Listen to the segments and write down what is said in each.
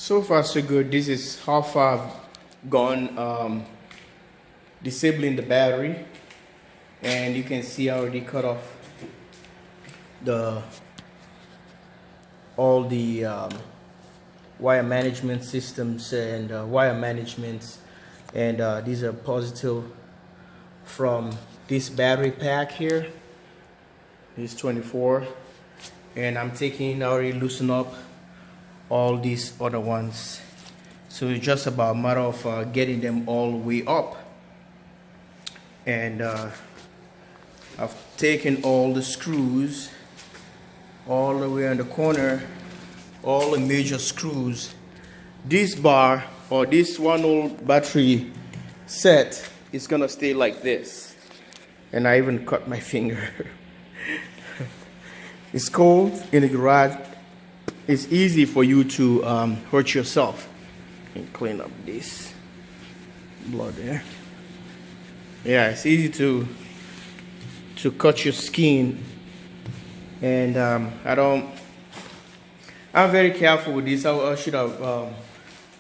So far so good. This is how far I've gone disabling the battery, and you can see I already cut off all the wire management systems and wire managements, and these are positive from this battery pack here. This 24, and I'm taking, I already loosened up all these other ones, so it's just about a matter of getting them all the way up. And I've taken all the screws all the way on the corner, all the major screws. This bar, or this one old battery set, is gonna stay like this, and I even cut my finger. It's cold in the garage. It's easy for you to hurt yourself. And clean up this blood there. Yeah, it's easy to cut your skin, and I'm very careful with this. I should have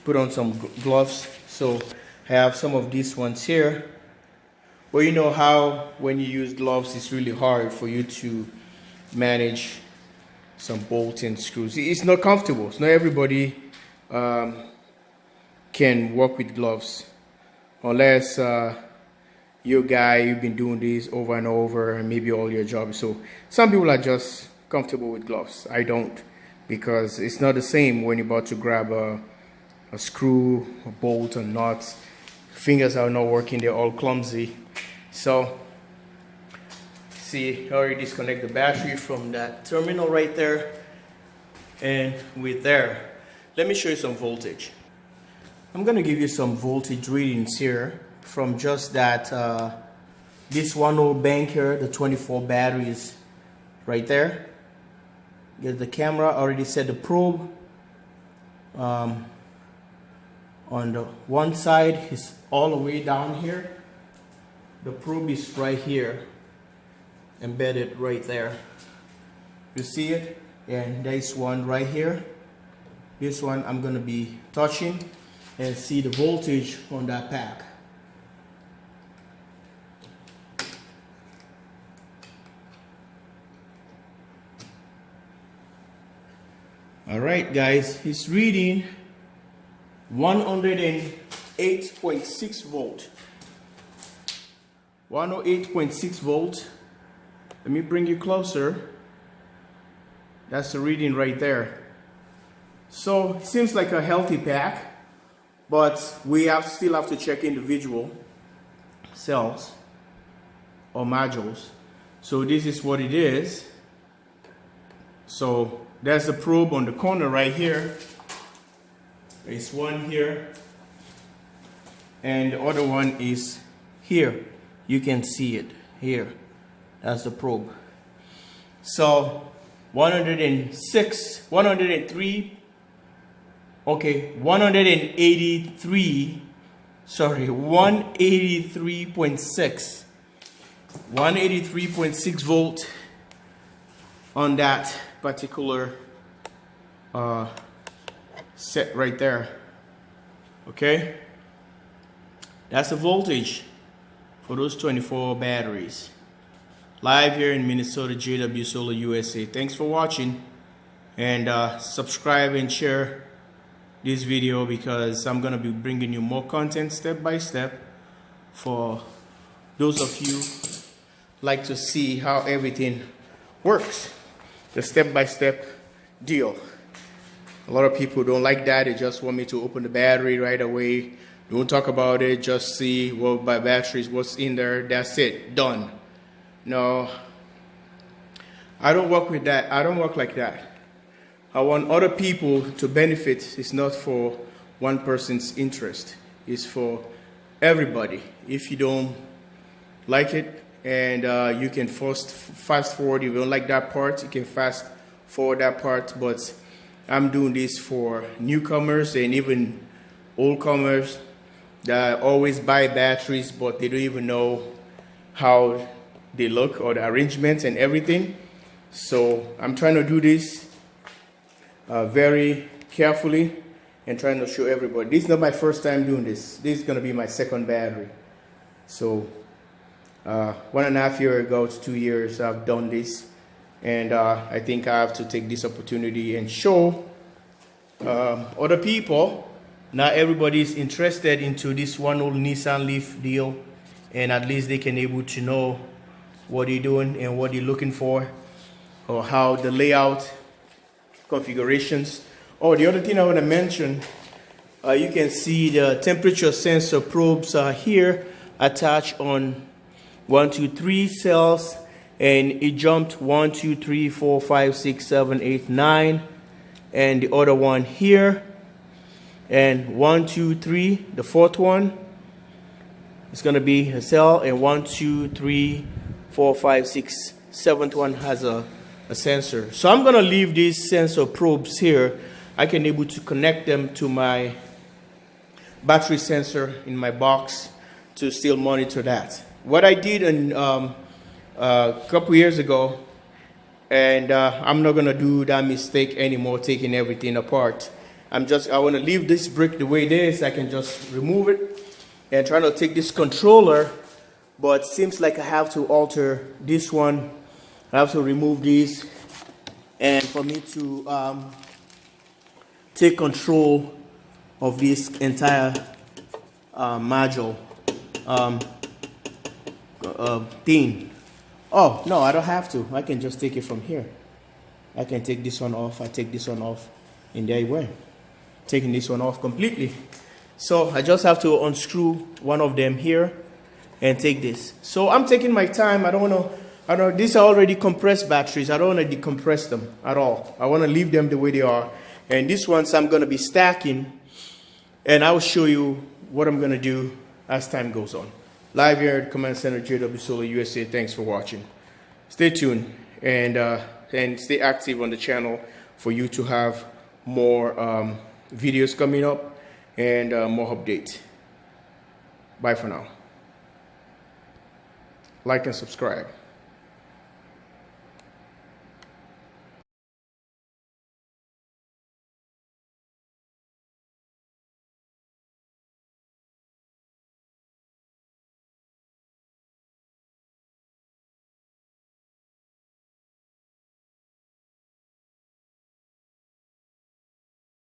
put on some gloves. So I have some of these ones here. Well, you know how when you use gloves, it's really hard for you to manage some bolts and screws. It's not comfortable. It's not everybody can work with gloves, unless you're a guy, you've been doing this over and over, and maybe all your job. So some people are just comfortable with gloves. I don't, because it's not the same when you're about to grab a screw, a bolt, or nuts. Fingers are not working, they're all clumsy. So see, I already disconnect the battery from that terminal right there, and with there, let me show you some voltage. I'm gonna give you some voltage readings here from just that this one old bank here, the 24 batteries right there. Get the camera, already set the probe. On the one side is all the way down here. The probe is right here, embedded right there. You see it? And there's one right here. This one I'm gonna be touching and see the voltage on that pack. All right, guys, it's reading 108.6 volt. 108.6 volt. Let me bring you closer. That's the reading right there. So it seems like a healthy pack, but we still have to check individual cells or modules. So this is what it is. So there's a probe on the corner right here. There's one here, and the other one is here. You can see it here. That's the probe. So 106, 103, okay, 183, sorry, 183.6. 183.6 volt on that particular set right there. Okay, that's the voltage for those 24 batteries. Live here in Minnesota, JW Solar USA. Thanks for watching, and subscribe and share this video, because I'm gonna be bringing you more content step by step for those of you like to see how everything works, the step-by-step deal. A lot of people don't like that. They just want me to open the battery right away, don't talk about it, just see what my batteries, what's in there, that's it, done. No, I don't work with that. I don't work like that. I want other people to benefit. It's not for one person's interest. It's for everybody. If you don't like it, and you can fast forward. If you don't like that part, you can fast forward that part. But I'm doing this for newcomers and even oldcomers that always buy batteries, but they don't even know how they look or the arrangements and everything. So I'm trying to do this very carefully and trying to show everybody. This is not my first time doing this. This is going to be my second battery. So 1.5 years ago to 2 years I've done this, and I think I have to take this opportunity and show other people. Not everybody is interested into this one old Nissan Leaf deal, and at least they can able to know what they're doing and what they're looking for, or how the layout configurations. Oh, the other thing I want to mention, you can see the temperature sensor probes are here attached on 1, 2, 3 cells, and it jumped 1, 2, 3, 4, 5, 6, 7, 8, 9, and the other one here, and 1, 2, 3, the fourth one is going to be a cell, and 1, 2, 3, 4, 5, 6, seventh one has a sensor. So I'm going to leave these sensor probes here. I can able to connect them to my battery sensor in my box to still monitor that. What I did a couple years ago, and I'm not gonna do that mistake anymore, taking everything apart. I want to leave this brick the way it is. I can just remove it and try to take this controller, but seems like I have to alter this one. I have to remove these, and for me to take control of this entire module thing. Oh no, I don't have to. I can just take it from here. I can take this one off. I take this one off, and there you went. Taking this one off completely. So I just have to unscrew one of them here and take this. So I'm taking my time. I don't know. These are already compressed batteries. I don't want to decompress them at all. I want to leave them the way they are. And these ones I'm going to be stacking, and I will show you what I'm going to do as time goes on. Live here at Command Center, JW Solar USA. Thanks for watching. Stay tuned and stay active on the channel for you to have more videos coming up and more updates. Bye for now. Like and subscribe.